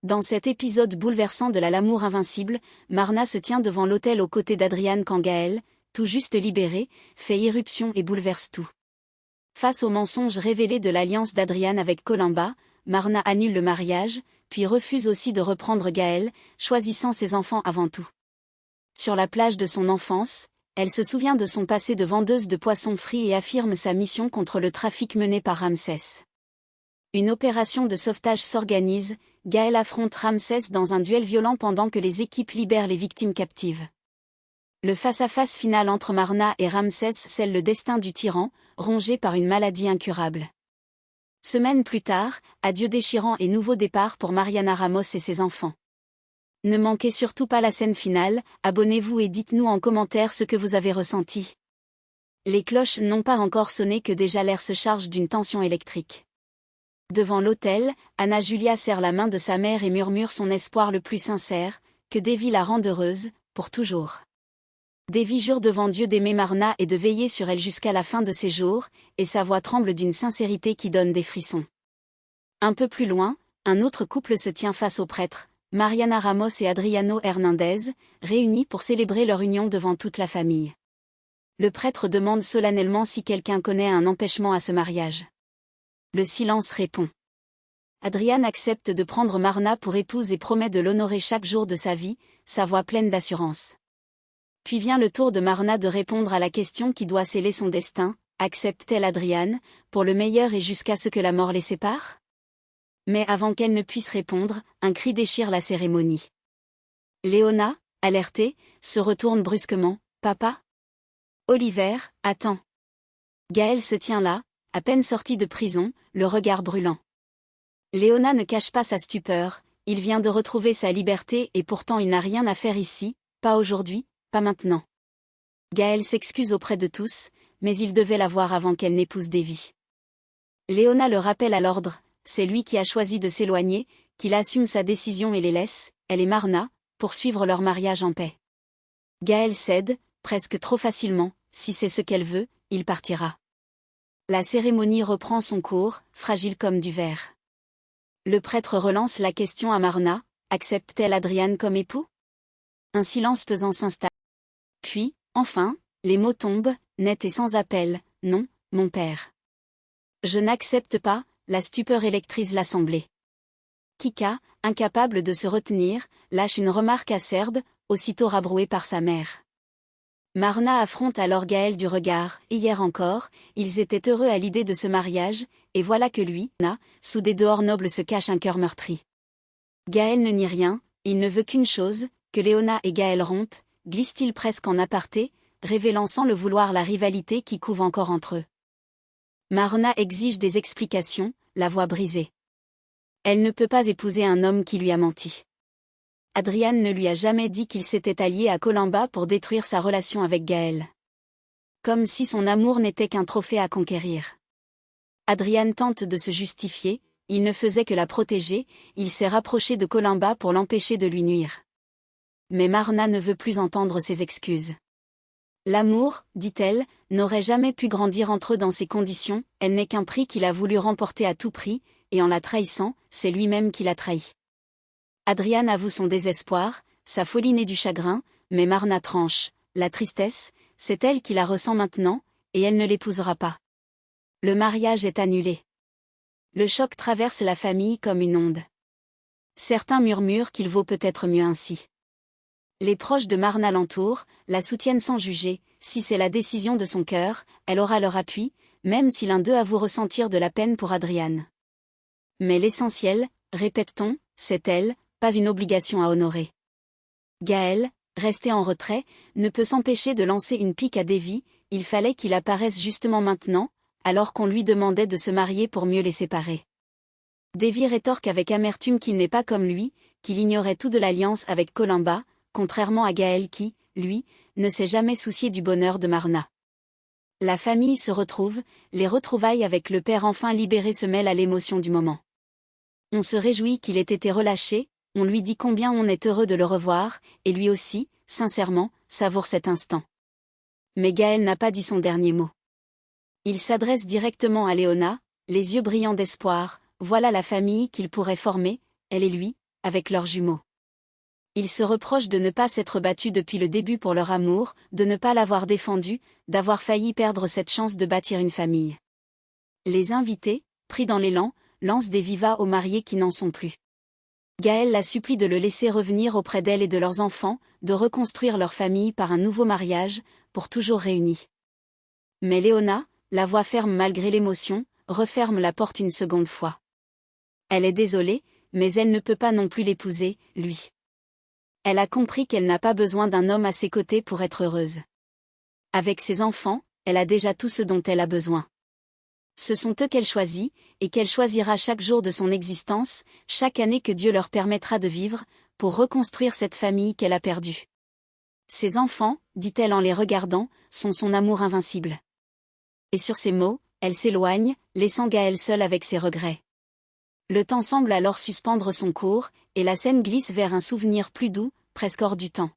Dans cet épisode bouleversant de l'amour invincible, Marna se tient devant l'autel aux côtés d'Adrian quand Gaël, tout juste libéré, fait irruption et bouleverse tout. Face au mensonge révélé de l'alliance d'Adrian avec Columba, Marna annule le mariage, puis refuse aussi de reprendre Gaël, choisissant ses enfants avant tout. Sur la plage de son enfance, elle se souvient de son passé de vendeuse de poissons frits et affirme sa mission contre le trafic mené par Ramsès. Une opération de sauvetage s'organise, Gaël affronte Ramsès dans un duel violent pendant que les équipes libèrent les victimes captives. Le face-à-face final entre Marna et Ramsès scelle le destin du tyran, rongé par une maladie incurable. Semaines plus tard, adieu déchirant et nouveau départ pour Mariana Ramos et ses enfants. Ne manquez surtout pas la scène finale, abonnez-vous et dites-nous en commentaire ce que vous avez ressenti. Les cloches n'ont pas encore sonné que déjà l'air se charge d'une tension électrique. Devant l'autel, Anna Julia serre la main de sa mère et murmure son espoir le plus sincère, que Devi la rende heureuse, pour toujours. Devi jure devant Dieu d'aimer Marna et de veiller sur elle jusqu'à la fin de ses jours, et sa voix tremble d'une sincérité qui donne des frissons. Un peu plus loin, un autre couple se tient face au prêtre, Mariana Ramos et Adriano Hernandez, réunis pour célébrer leur union devant toute la famille. Le prêtre demande solennellement si quelqu'un connaît un empêchement à ce mariage. Le silence répond. Adrian accepte de prendre Marna pour épouse et promet de l'honorer chaque jour de sa vie, sa voix pleine d'assurance. Puis vient le tour de Marna de répondre à la question qui doit sceller son destin, accepte-t-elle Adrian, pour le meilleur et jusqu'à ce que la mort les sépare ? Mais avant qu'elle ne puisse répondre, un cri déchire la cérémonie. Léona, alertée, se retourne brusquement, « Papa ?» Oliver, attends. Gaël se tient là, à peine sorti de prison, le regard brûlant. Léona ne cache pas sa stupeur, il vient de retrouver sa liberté et pourtant il n'a rien à faire ici, pas aujourd'hui, pas maintenant. Gaël s'excuse auprès de tous, mais il devait la voir avant qu'elle n'épouse Devi. Léona le rappelle à l'ordre, c'est lui qui a choisi de s'éloigner, qu'il assume sa décision et les laisse, elle et Marna, poursuivre leur mariage en paix. Gaël cède, presque trop facilement, si c'est ce qu'elle veut, il partira. La cérémonie reprend son cours, fragile comme du verre. Le prêtre relance la question à Marna, accepte-t-elle Adrian comme époux ? Un silence pesant s'installe. Puis, enfin, les mots tombent, nets et sans appel, non, mon père. Je n'accepte pas, la stupeur électrise l'assemblée. Kika, incapable de se retenir, lâche une remarque acerbe, aussitôt rabrouée par sa mère. Marna affronte alors Gaël du regard, hier encore, ils étaient heureux à l'idée de ce mariage, et voilà que lui, sous des dehors nobles se cache un cœur meurtri. Gaël ne nie rien, il ne veut qu'une chose, que Léona et Gaël rompent, glisse-t-il presque en aparté, révélant sans le vouloir la rivalité qui couve encore entre eux. Marna exige des explications, la voix brisée. Elle ne peut pas épouser un homme qui lui a menti. Adrian ne lui a jamais dit qu'il s'était allié à Columba pour détruire sa relation avec Gaël. Comme si son amour n'était qu'un trophée à conquérir. Adrian tente de se justifier, il ne faisait que la protéger, il s'est rapproché de Columba pour l'empêcher de lui nuire. Mais Marna ne veut plus entendre ses excuses. L'amour, dit-elle, n'aurait jamais pu grandir entre eux dans ces conditions, elle n'est qu'un prix qu'il a voulu remporter à tout prix, et en la trahissant, c'est lui-même qui l'a trahi. Adrian avoue son désespoir, sa folie née du chagrin, mais Marna tranche, la tristesse, c'est elle qui la ressent maintenant, et elle ne l'épousera pas. Le mariage est annulé. Le choc traverse la famille comme une onde. Certains murmurent qu'il vaut peut-être mieux ainsi. Les proches de Marna l'entourent, la soutiennent sans juger, si c'est la décision de son cœur, elle aura leur appui, même si l'un d'eux avoue ressentir de la peine pour Adrian. Mais l'essentiel, répète-t-on, c'est elle, pas une obligation à honorer. Gaël, resté en retrait, ne peut s'empêcher de lancer une pique à Devi, il fallait qu'il apparaisse justement maintenant, alors qu'on lui demandait de se marier pour mieux les séparer. Devi rétorque avec amertume qu'il n'est pas comme lui, qu'il ignorait tout de l'alliance avec Columba, contrairement à Gaël qui, lui, ne s'est jamais soucié du bonheur de Marna. La famille se retrouve, les retrouvailles avec le père enfin libéré se mêlent à l'émotion du moment. On se réjouit qu'il ait été relâché, on lui dit combien on est heureux de le revoir, et lui aussi, sincèrement, savoure cet instant. Mais Gaël n'a pas dit son dernier mot. Il s'adresse directement à Léona, les yeux brillants d'espoir, voilà la famille qu'il pourrait former, elle et lui, avec leurs jumeaux. Ils se reprochent de ne pas s'être battus depuis le début pour leur amour, de ne pas l'avoir défendu, d'avoir failli perdre cette chance de bâtir une famille. Les invités, pris dans l'élan, lancent des vivas aux mariés qui n'en sont plus. Gaël la supplie de le laisser revenir auprès d'elle et de leurs enfants, de reconstruire leur famille par un nouveau mariage, pour toujours réunis. Mais Léona, la voix ferme malgré l'émotion, referme la porte une seconde fois. Elle est désolée, mais elle ne peut pas non plus l'épouser, lui. Elle a compris qu'elle n'a pas besoin d'un homme à ses côtés pour être heureuse. Avec ses enfants, elle a déjà tout ce dont elle a besoin. Ce sont eux qu'elle choisit, et qu'elle choisira chaque jour de son existence, chaque année que Dieu leur permettra de vivre, pour reconstruire cette famille qu'elle a perdue. Ses enfants, dit-elle en les regardant, sont son amour invincible. Et sur ces mots, elle s'éloigne, laissant Gaël seul avec ses regrets. Le temps semble alors suspendre son cours, et la scène glisse vers un souvenir plus doux, presque hors du temps.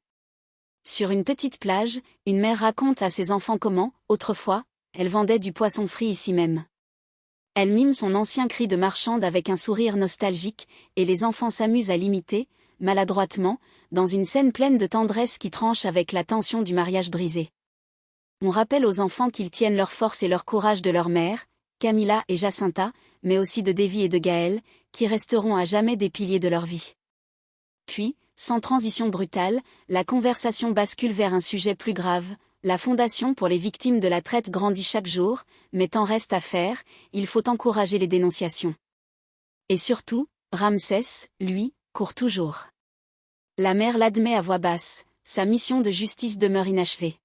Sur une petite plage, une mère raconte à ses enfants comment, autrefois, elle vendait du poisson frit ici même. Elle mime son ancien cri de marchande avec un sourire nostalgique, et les enfants s'amusent à l'imiter, maladroitement, dans une scène pleine de tendresse qui tranche avec la tension du mariage brisé. On rappelle aux enfants qu'ils tiennent leur force et leur courage de leur mère, Camilla et Jacinta, mais aussi de Davy et de Gaël, qui resteront à jamais des piliers de leur vie. Puis, sans transition brutale, la conversation bascule vers un sujet plus grave. La fondation pour les victimes de la traite grandit chaque jour, mais tant reste à faire, il faut encourager les dénonciations. Et surtout, Ramsès, lui, court toujours. La mère l'admet à voix basse, sa mission de justice demeure inachevée.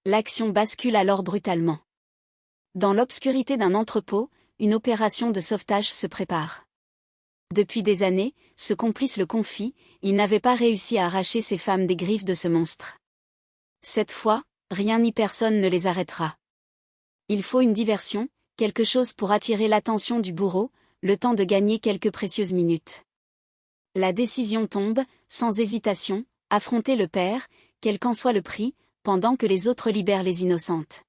L'action bascule alors brutalement. Dans l'obscurité d'un entrepôt, une opération de sauvetage se prépare. Depuis des années, ce complice le confie, il n'avait pas réussi à arracher ces femmes des griffes de ce monstre. Cette fois, rien ni personne ne les arrêtera. Il faut une diversion, quelque chose pour attirer l'attention du bourreau, le temps de gagner quelques précieuses minutes. La décision tombe, sans hésitation, affronter le père, quel qu'en soit le prix, pendant que les autres libèrent les innocentes.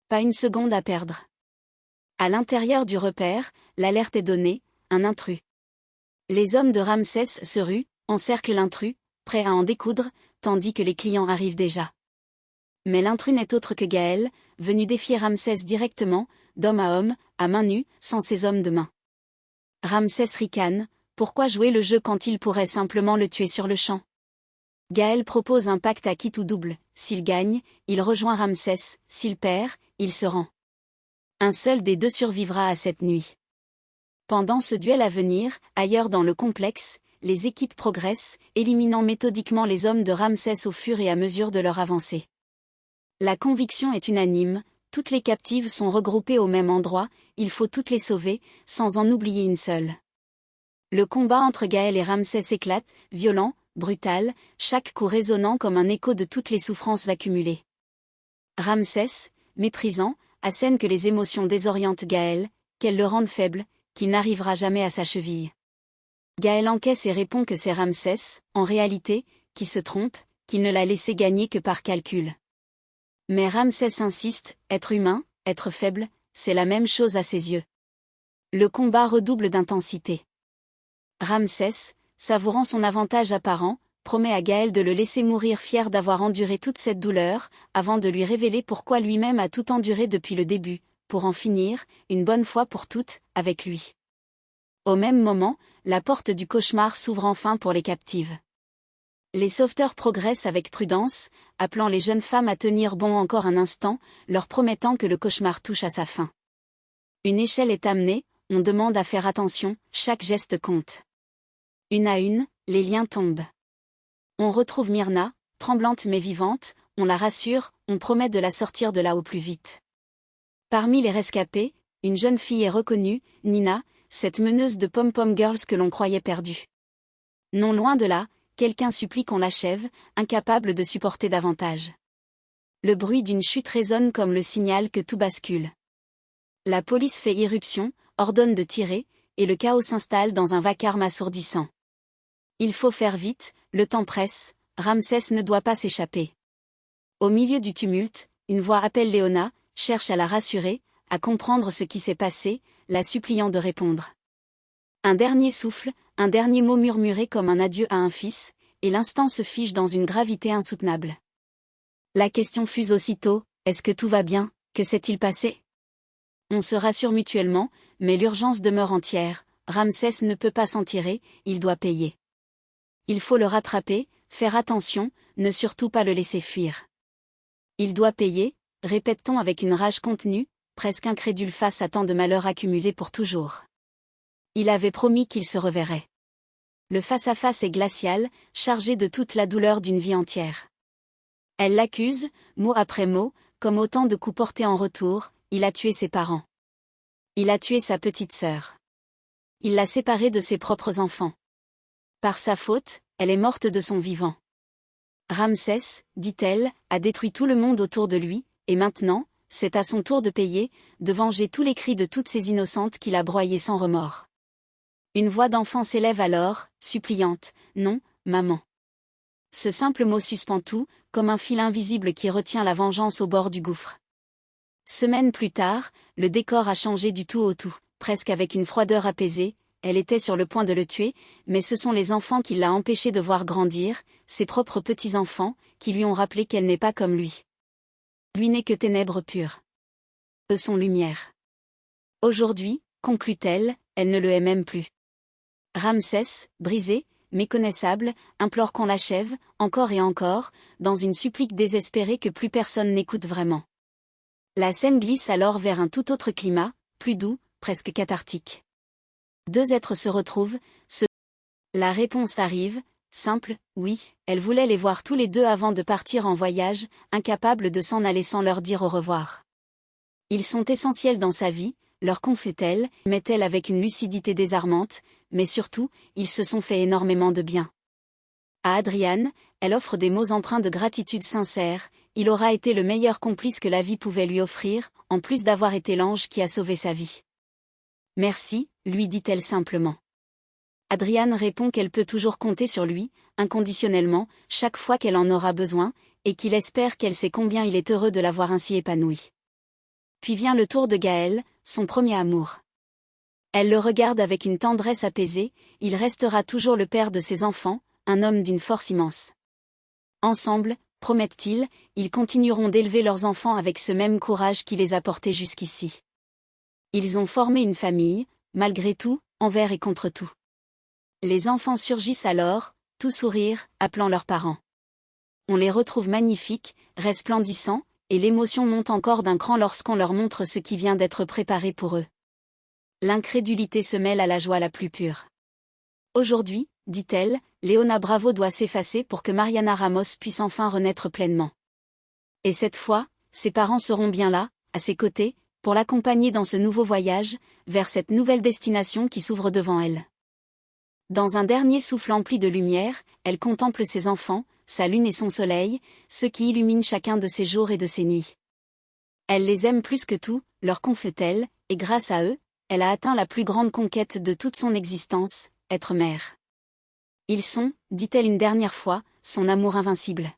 Pas une seconde à perdre. À l'intérieur du repère, l'alerte est donnée, un intrus. Les hommes de Ramsès se ruent, encerclent l'intrus, prêts à en découdre, tandis que les clients arrivent déjà. Mais l'intrus n'est autre que Gaël, venu défier Ramsès directement, d'homme à main nue, sans ses hommes de main. Ramsès ricane, pourquoi jouer le jeu quand il pourrait simplement le tuer sur le champ? Gaël propose un pacte à quitte ou double, s'il gagne, il rejoint Ramsès, s'il perd, il se rend. Un seul des deux survivra à cette nuit. Pendant ce duel à venir, ailleurs dans le complexe, les équipes progressent, éliminant méthodiquement les hommes de Ramsès au fur et à mesure de leur avancée. La conviction est unanime, toutes les captives sont regroupées au même endroit, il faut toutes les sauver, sans en oublier une seule. Le combat entre Gaël et Ramsès éclate, violent, brutal, chaque coup résonnant comme un écho de toutes les souffrances accumulées. Ramsès, méprisant, assène que les émotions désorientent Gaël, qu'elles le rendent faible, qu'il n'arrivera jamais à sa cheville. Gaël encaisse et répond que c'est Ramsès, en réalité, qui se trompe, qu'il ne l'a laissé gagner que par calcul. Mais Ramsès insiste, être humain, être faible, c'est la même chose à ses yeux. Le combat redouble d'intensité. Ramsès, savourant son avantage apparent, promet à Gaël de le laisser mourir fier d'avoir enduré toute cette douleur, avant de lui révéler pourquoi lui-même a tout enduré depuis le début, pour en finir, une bonne fois pour toutes, avec lui. Au même moment, la porte du cauchemar s'ouvre enfin pour les captives. Les sauveteurs progressent avec prudence, appelant les jeunes femmes à tenir bon encore un instant, leur promettant que le cauchemar touche à sa fin. Une échelle est amenée, on demande à faire attention, chaque geste compte. Une à une, les liens tombent. On retrouve Myrna, tremblante mais vivante, on la rassure, on promet de la sortir de là au plus vite. Parmi les rescapés, une jeune fille est reconnue, Nina, cette meneuse de pom-pom girls que l'on croyait perdue. Non loin de là, quelqu'un supplie qu'on l'achève, incapable de supporter davantage. Le bruit d'une chute résonne comme le signal que tout bascule. La police fait irruption, ordonne de tirer, et le chaos s'installe dans un vacarme assourdissant. Il faut faire vite, le temps presse, Ramsès ne doit pas s'échapper. Au milieu du tumulte, une voix appelle Léona, cherche à la rassurer, à comprendre ce qui s'est passé, la suppliant de répondre. Un dernier souffle, un dernier mot murmuré comme un adieu à un fils, et l'instant se fige dans une gravité insoutenable. La question fuse aussitôt, est-ce que tout va bien, que s'est-il passé? On se rassure mutuellement, mais l'urgence demeure entière, Ramsès ne peut pas s'en tirer, il doit payer. Il faut le rattraper, faire attention, ne surtout pas le laisser fuir. Il doit payer, répète-t-on avec une rage contenue, presque incrédule face à tant de malheurs accumulés pour toujours. Il avait promis qu'il se reverrait. Le face-à-face est glacial, chargé de toute la douleur d'une vie entière. Elle l'accuse, mot après mot, comme autant de coups portés en retour, il a tué ses parents. Il a tué sa petite sœur. Il l'a séparée de ses propres enfants. Par sa faute, elle est morte de son vivant. Ramsès, dit-elle, a détruit tout le monde autour de lui, et maintenant, c'est à son tour de payer, de venger tous les cris de toutes ces innocentes qu'il a broyées sans remords. Une voix d'enfant s'élève alors, suppliante, « Non, maman ». Ce simple mot suspend tout, comme un fil invisible qui retient la vengeance au bord du gouffre. Semaines plus tard, le décor a changé du tout au tout, presque avec une froideur apaisée, elle était sur le point de le tuer, mais ce sont les enfants qui l'ont empêché de voir grandir, ses propres petits-enfants, qui lui ont rappelé qu'elle n'est pas comme lui. Lui n'est que ténèbres pures. Eux sont lumière. Aujourd'hui, conclut-elle, elle ne le hait même plus. Ramsès, brisé, méconnaissable, implore qu'on l'achève, encore et encore, dans une supplique désespérée que plus personne n'écoute vraiment. La scène glisse alors vers un tout autre climat, plus doux, presque cathartique. Deux êtres se retrouvent, La réponse arrive, simple, oui, elle voulait les voir tous les deux avant de partir en voyage, incapables de s'en aller sans leur dire au revoir. Ils sont essentiels dans sa vie, leur confie-t-elle, met-elle avec une lucidité désarmante, mais surtout, ils se sont fait énormément de bien. À Adrian, elle offre des mots empreints de gratitude sincère, il aura été le meilleur complice que la vie pouvait lui offrir, en plus d'avoir été l'ange qui a sauvé sa vie. Merci, lui dit-elle simplement. Adrian répond qu'elle peut toujours compter sur lui, inconditionnellement, chaque fois qu'elle en aura besoin, et qu'il espère qu'elle sait combien il est heureux de l'avoir ainsi épanoui. Puis vient le tour de Gaël, son premier amour. Elle le regarde avec une tendresse apaisée, il restera toujours le père de ses enfants, un homme d'une force immense. Ensemble, promettent-ils, ils continueront d'élever leurs enfants avec ce même courage qui les a portés jusqu'ici. Ils ont formé une famille, malgré tout, envers et contre tout. Les enfants surgissent alors, tout sourire, appelant leurs parents. On les retrouve magnifiques, resplendissants, et l'émotion monte encore d'un cran lorsqu'on leur montre ce qui vient d'être préparé pour eux. L'incrédulité se mêle à la joie la plus pure. Aujourd'hui, dit-elle, Léona Bravo doit s'effacer pour que Mariana Ramos puisse enfin renaître pleinement. Et cette fois, ses parents seront bien là, à ses côtés, pour l'accompagner dans ce nouveau voyage, vers cette nouvelle destination qui s'ouvre devant elle. Dans un dernier souffle empli de lumière, elle contemple ses enfants, sa lune et son soleil, ceux qui illuminent chacun de ses jours et de ses nuits. Elle les aime plus que tout, leur confie-t-elle, et grâce à eux, elle a atteint la plus grande conquête de toute son existence, être mère. Ils sont, dit-elle une dernière fois, son amour invincible.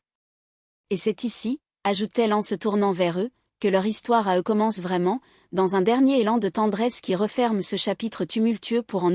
Et c'est ici, ajoute-t-elle en se tournant vers eux, que leur histoire à eux commence vraiment, dans un dernier élan de tendresse qui referme ce chapitre tumultueux pour en